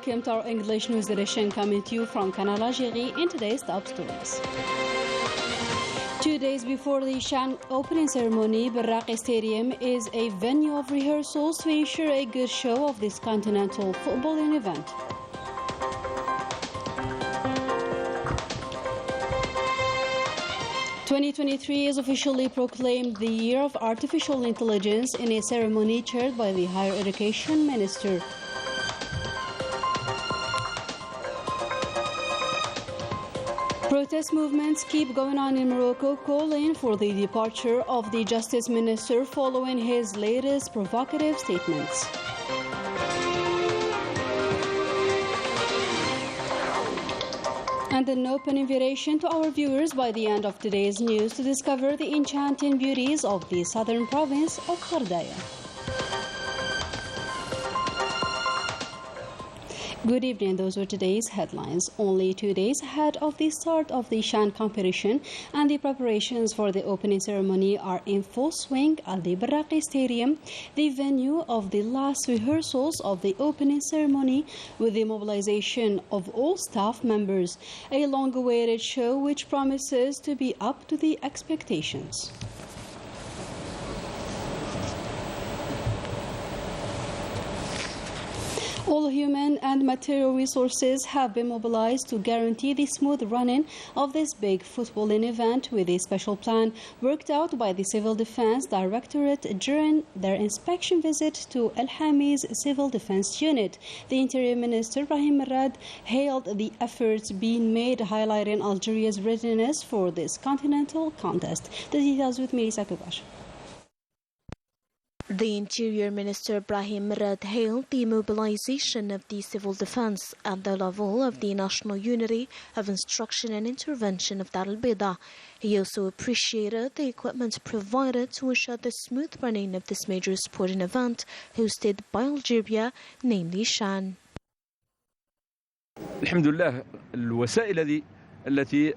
welcome to our English news edition coming to you from Canal, Algérie in today's top stories. 2 days before the Shan opening ceremony, Barraqi Stadium is a venue of rehearsals to ensure a good show of this continental footballing event. "2023 is officially proclaimed the Year of Artificial Intelligence in a ceremony chaired by the Higher Education Minister. Protest movements keep going on in Morocco, calling for the departure of the Justice Minister following his latest provocative statements. And an open invitation to our viewers by the end of today's news to discover the enchanting beauties of the southern province of Khardaya. Good evening, those were today's headlines. Only 2 days ahead of the start of the Shan competition, and the preparations for the opening ceremony are in full swing at the Barraqi Stadium, the venue of the last rehearsals of the opening ceremony, with the mobilization of all staff members. A long-awaited show which promises to be up to the expectations. All human and material resources have been mobilized to guarantee the smooth running of this big footballing event, with a special plan worked out by the Civil Defense Directorate during their inspection visit to El Hami's Civil Defense Unit. The Interior Minister, Brahim Merad, hailed the efforts being made, highlighting Algeria's readiness for this continental contest. The details with Melissa Kubash. The Interior Minister Brahim Merad hailed the mobilization of the civil defense at the level of the national unity of instruction and intervention of Dar al-Bida. He also appreciated the equipment provided to ensure the smooth running of this major sporting event hosted by Algeria, namely Shan. الحمد لله الوسائل التي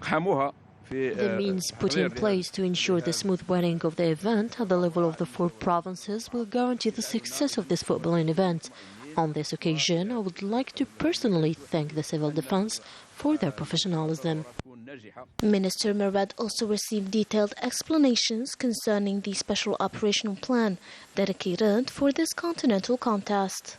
قاموها. The means put in place to ensure the smooth running of the event at the level of the 4 provinces will guarantee the success of this footballing event. On this occasion, I would like to personally thank the Civil Defense for their professionalism. Minister Merad also received detailed explanations concerning the special operational plan dedicated for this continental contest.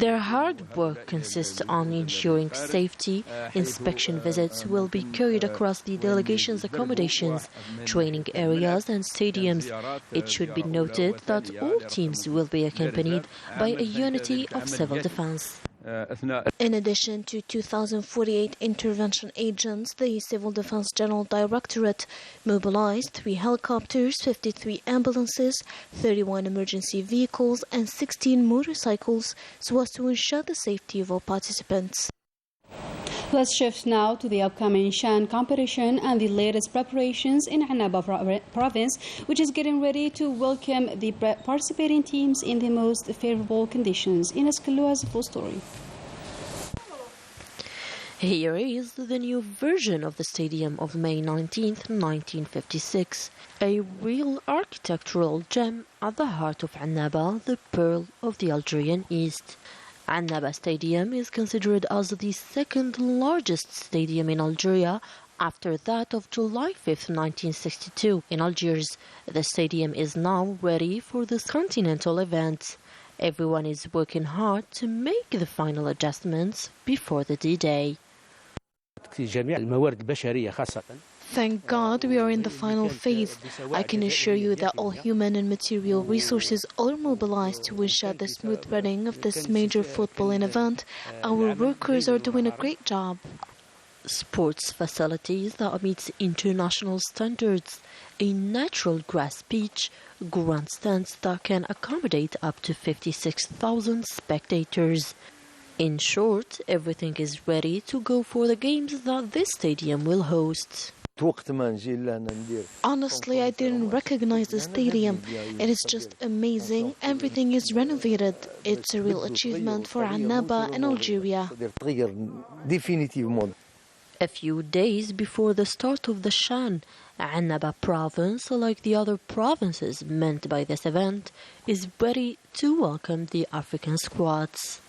Their hard work consists on ensuring safety. Inspection visits will be carried across the delegation's accommodations, training areas and stadiums. It should be noted that all teams will be accompanied by a unity of civil defense. In addition to 2,048 intervention agents, the Civil Defense General Directorate mobilized 3 helicopters, 53 ambulances, 31 emergency vehicles, and 16 motorcycles so as to ensure the safety of all participants. Let's shift now to the upcoming Shan competition and the latest preparations in Annaba province, which is getting ready to welcome the participating teams in the most favorable conditions. Ines Kalou has a full story. Here is the new version of the stadium of May 19th, 1956. A real architectural gem at the heart of Annaba, the pearl of the Algerian East. Annaba Stadium is considered as the second largest stadium in Algeria after that of July 5, 1962 in Algiers. The stadium is now ready for this continental event. Everyone is working hard to make the final adjustments before the D-Day. Thank God we are in the final phase. I can assure you that all human and material resources are mobilized to ensure the smooth running of this major footballing event. Our workers are doing a great job. Sports facilities that meet international standards, a natural grass pitch, grandstands that can accommodate up to 56,000 spectators. In short, everything is ready to go for the games that this stadium will host. Honestly, I didn't recognize the stadium. It is just amazing. Everything is renovated. It's a real achievement for Annaba and Algeria. A few days before the start of the Shan, Annaba province, like the other provinces meant by this event, is ready to welcome the African squads.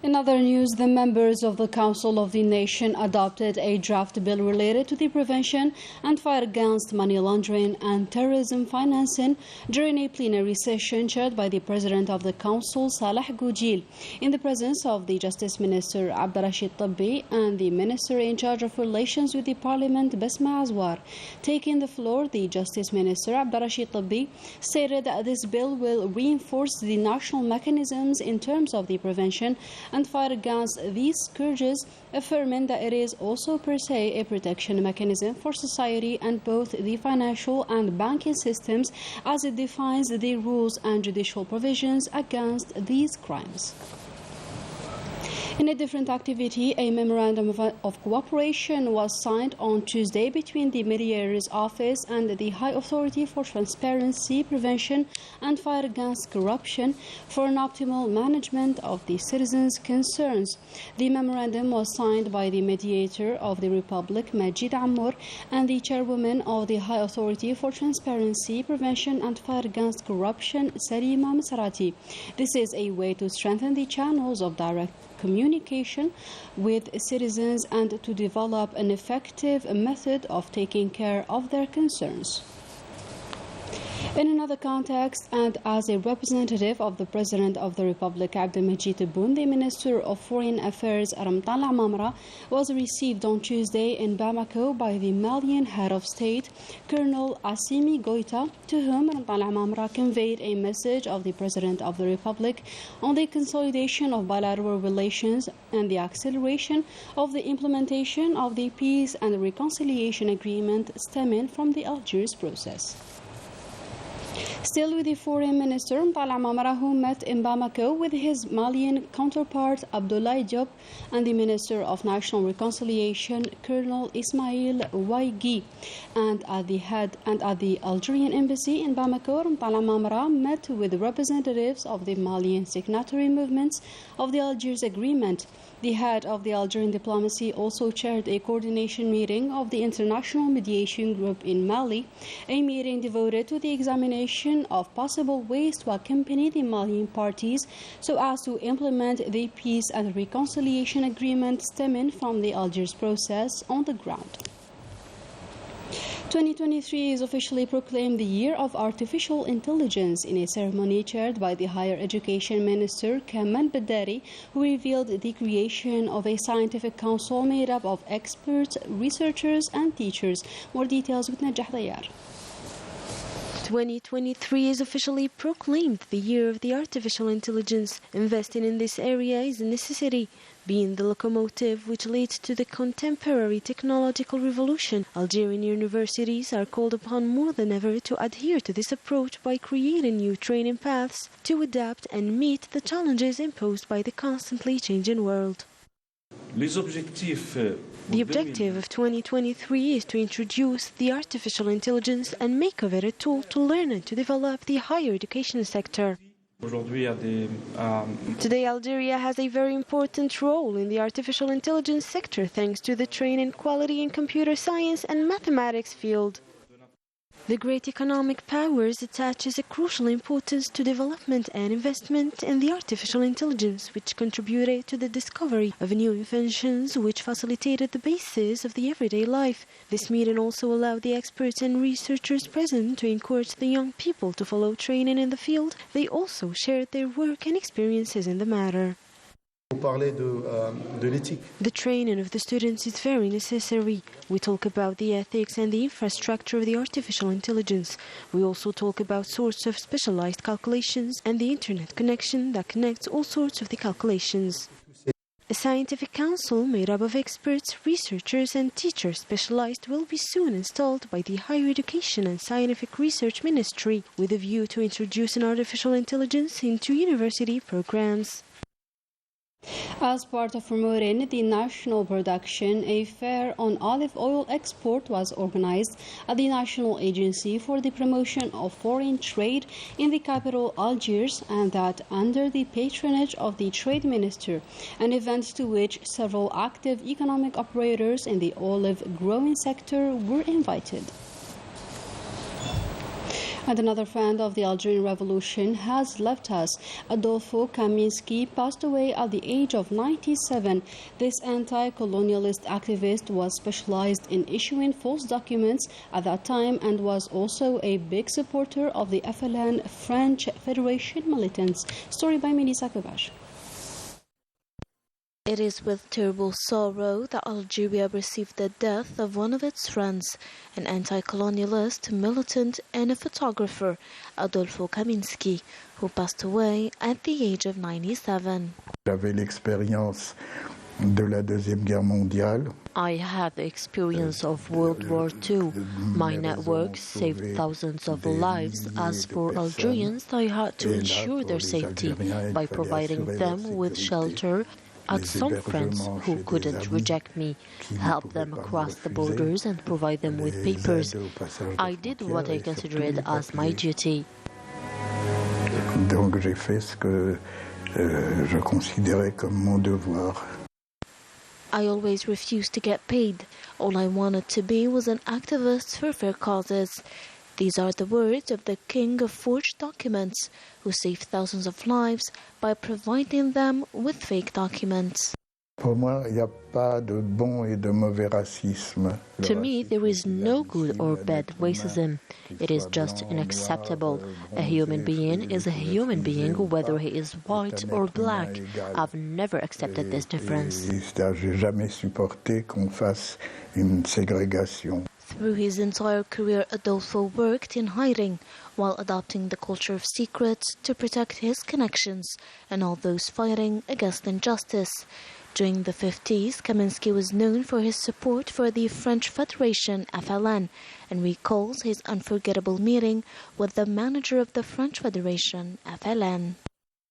In other news, the members of the Council of the Nation adopted a draft bill related to the prevention and fight against money laundering and terrorism financing during a plenary session chaired by the President of the Council, Saleh Goujil, in the presence of the Justice Minister Abdurrashid Tabbi and the Minister in charge of relations with the Parliament, Basma Azwar. Taking the floor, the Justice Minister Abdurrashid Tabbi stated that this bill will reinforce the national mechanisms in terms of the prevention and fight against these scourges, affirming that it is also per se a protection mechanism for society and both the financial and banking systems as it defines the rules and judicial provisions against these crimes. In a different activity, a memorandum of cooperation was signed on Tuesday between the Mediator's Office and the High Authority for Transparency, Prevention and Fight Against Corruption for an optimal management of the citizens' concerns. The memorandum was signed by the Mediator of the Republic, Majid Amour, and the Chairwoman of the High Authority for Transparency, Prevention and Fight Against Corruption, Salima Masrati. This is a way to strengthen the channels of direct communication with citizens and to develop an effective method of taking care of their concerns. In another context, and as a representative of the President of the Republic, Abdelmajid Tebboune, the Minister of Foreign Affairs, Ramtala Mamra, was received on Tuesday in Bamako by the Malian Head of State, Colonel Assimi Goita, to whom Ramtala Mamra conveyed a message of the President of the Republic on the consolidation of bilateral relations and the acceleration of the implementation of the Peace and Reconciliation Agreement stemming from the Algiers process. Still with the Foreign Minister, Mtala Mamara, who met in Bamako with his Malian counterpart Abdoulaye Diop and the Minister of National Reconciliation, Colonel Ismail Waigi, and at the Algerian Embassy in Bamako, Mtala Mamara met with representatives of the Malian signatory movements of the Algiers Agreement. The head of the Algerian diplomacy also chaired a coordination meeting of the International Mediation Group in Mali, a meeting devoted to the examination of possible ways to accompany the Malian parties so as to implement the Peace and Reconciliation Agreement stemming from the Algiers process on the ground. 2023 is officially proclaimed the Year of Artificial Intelligence in a ceremony chaired by the Higher Education Minister Kamal Badari, who revealed the creation of a scientific council made up of experts, researchers and teachers. More details with Najah Dayar. 2023 is officially proclaimed the Year of the Artificial Intelligence. Investing in this area is a necessity, being the locomotive which leads to the contemporary technological revolution. Algerian universities are called upon more than ever to adhere to this approach by creating new training paths to adapt and meet the challenges imposed by the constantly changing world. The objective of 2023 is to introduce the artificial intelligence and make of it a tool to learn and to develop the higher education sector. Today, Algeria has a very important role in the artificial intelligence sector thanks to the training quality in computer science and mathematics field. The great economic powers attaches a crucial importance to development and investment in the artificial intelligence, which contributed to the discovery of new inventions which facilitated the basis of the everyday life. This meeting also allowed the experts and researchers present to encourage the young people to follow training in the field. They also shared their work and experiences in the matter. The training of the students is very necessary. We talk about the ethics and the infrastructure of the artificial intelligence. We also talk about sorts of specialized calculations and the internet connection that connects all sorts of the calculations. A scientific council made up of experts, researchers and teachers specialized will be soon installed by the Higher Education and Scientific Research Ministry with a view to introducing artificial intelligence into university programs. As part of promoting the national production, a fair on olive oil export was organized at the National Agency for the Promotion of Foreign Trade in the capital Algiers, and that under the patronage of the Trade Minister, an event to which several active economic operators in the olive growing sector were invited. And another friend of the Algerian Revolution has left us. Adolfo Kaminsky passed away at the age of 97. This anti-colonialist activist was specialized in issuing false documents at that time and was also a big supporter of the FLN French Federation militants. Story by Melissa Kovash. It is with terrible sorrow that Algeria received the death of one of its friends, an anti-colonialist, militant and a photographer, Adolfo Kaminsky, who passed away at the age of 97. I had the experience of World War II. My network saved thousands of lives. As for Algerians, I had to ensure their safety by providing them with shelter. I had some friends who couldn't reject me, help them across the borders and provide them with papers. I did what I considered as my duty. Donc j'ai fait ce que je considérais comme mon devoir. I always refused to get paid. All I wanted to be was an activist for fair causes. These are the words of the king of forged documents, who saved thousands of lives by providing them with fake documents. Pour moi, il n'y a pas de bon et de mauvais racisme. To me, there is no good or bad racism. It is just unacceptable. A human being is a human being, whether he is white or black. I've never accepted this difference. J'ai jamais supporté qu'on fasse une ségrégation. Through his entire career, Adolfo worked in hiding, while adopting the culture of secrets to protect his connections and all those fighting against injustice. During the 50s, Kaminsky was known for his support for the French Federation, FLN, and recalls his unforgettable meeting with the manager of the French Federation, FLN.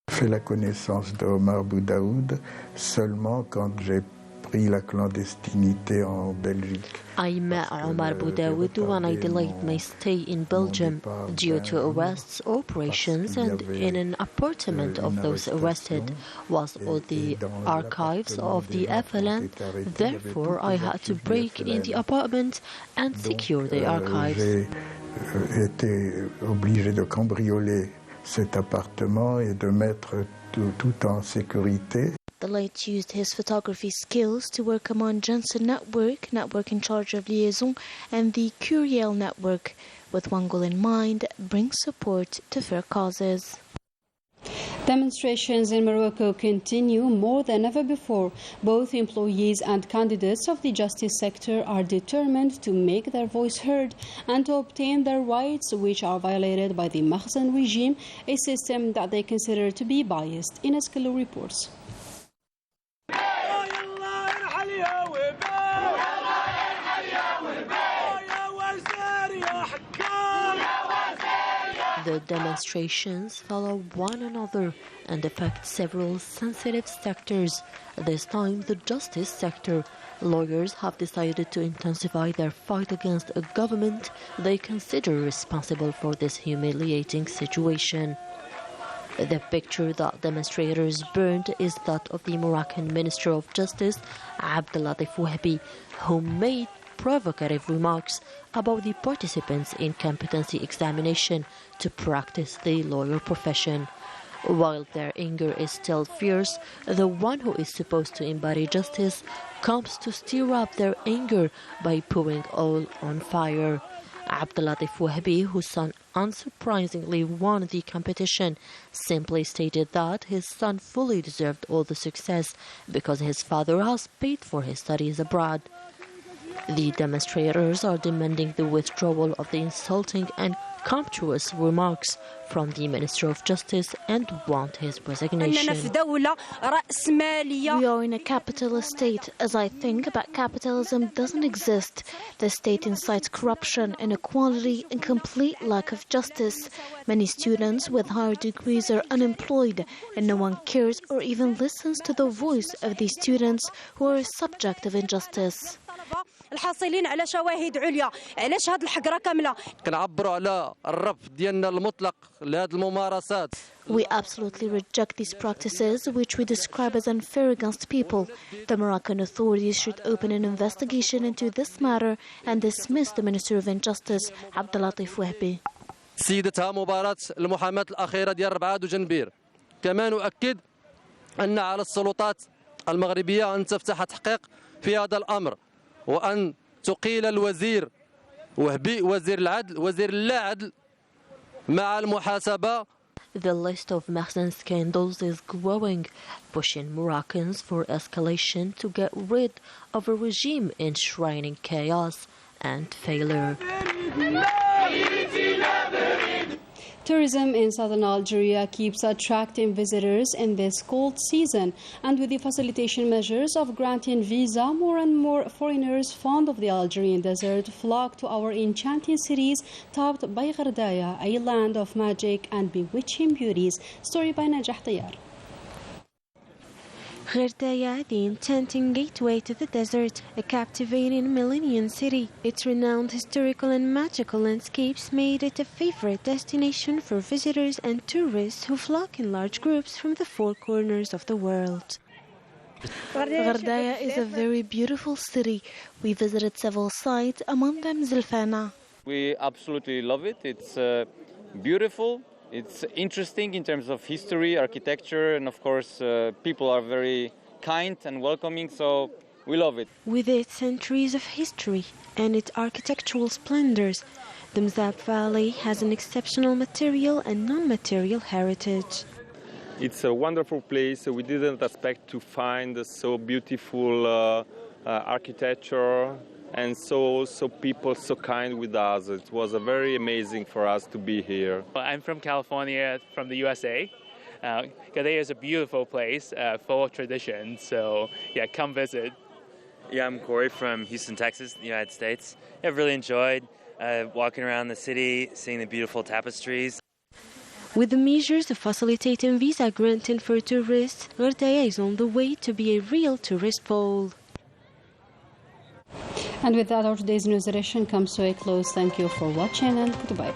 J'ai fait la connaissance de Omar Boudaoud seulement quand j'ai pris la clandestinité en Belgique. I met Omar Boudaoud when I delayed my stay in Belgium due to arrests, operations, and in an apartment of those arrested was all the archives of the FLN. Therefore, I had to break in the apartment and secure the archives. J'ai été obligé de cambrioler cet appartement et de mettre tout en sécurité. The late used his photography skills to work among Jensen network in charge of liaison, and the Curiel network, with one goal in mind: bring support to fair causes. Demonstrations in Morocco continue more than ever before. Both employees and candidates of the justice sector are determined to make their voice heard and to obtain their rights, which are violated by the Makhzen regime, a system that they consider to be biased. Ines Kalou reports. The demonstrations follow one another and affect several sensitive sectors. This time, the justice sector. Lawyers have decided to intensify their fight against a government they consider responsible for this humiliating situation. The picture that demonstrators burned is that of the Moroccan Minister of Justice, Abdellatif Wahbi, who made provocative remarks about the participants in competency examination to practice the lawyer profession. While their anger is still fierce, the one who is supposed to embody justice comes to stir up their anger by pouring oil on fire. Abdellatif Wahbi, whose son unsurprisingly won the competition, simply stated that his son fully deserved all the success because his father has paid for his studies abroad. The demonstrators are demanding the withdrawal of the insulting and contemptuous remarks from the Minister of Justice and want his resignation. We are in a capitalist state. As I think about capitalism doesn't exist. The state incites corruption, inequality, and complete lack of justice. Many students with higher degrees are unemployed, and no one cares or even listens to the voice of these students who are a subject of injustice. الحاصلين على شواهد عليا علاش هاد الحقره كامله كنعبروا على الرفض ديالنا المطلق لهاد الممارسات. We absolutely reject these practices, which we describe as unfair against people. The Moroccan authorities should open an investigation into this matter and dismiss the Minister of Injustice, Abdelatif Wahbi. سيدتها مباراة المحاماة الأخيرة ديال ربعاد وجنبير. كما نؤكد أن على السلطات المغربية أن تفتح تحقيق في هذا الأمر وأن تقيل الوزير وهبي وزير العدل وزير اللا عدل مع المحاسبة. The list of Mahsen scandals is growing, pushing Moroccans for escalation to get rid of a regime enshrining chaos and failure. Tourism in southern Algeria keeps attracting visitors in this cold season, and with the facilitation measures of granting visa, more and more foreigners fond of the Algerian desert flock to our enchanting cities topped by Gherdaya, a land of magic and bewitching beauties. Story by Najah Tayar. Gherdaya, the enchanting gateway to the desert, a captivating Millennium city. Its renowned historical and magical landscapes made it a favorite destination for visitors and tourists who flock in large groups from the four corners of the world. Gherdaya is a very beautiful city. We visited several sites, among them Zilfana. We absolutely love it. It's beautiful. It's interesting in terms of history, architecture, and of course, people are very kind and welcoming, so we love it. With its centuries of history and its architectural splendors, the Mzab Valley has an exceptional material and non-material heritage. It's a wonderful place. We didn't expect to find so beautiful architecture and so people so kind with us. It was very amazing for us to be here. I'm from California, from the USA. Gherdaya is a beautiful place, full of tradition, so yeah, come visit. Yeah, I'm Corey from Houston, Texas, the United States. I've really enjoyed walking around the city, seeing the beautiful tapestries. With the measures of facilitating visa granting for tourists, Gherdaya is on the way to be a real tourist pole. And with that, our today's news edition comes to a close. Thank you for watching and goodbye.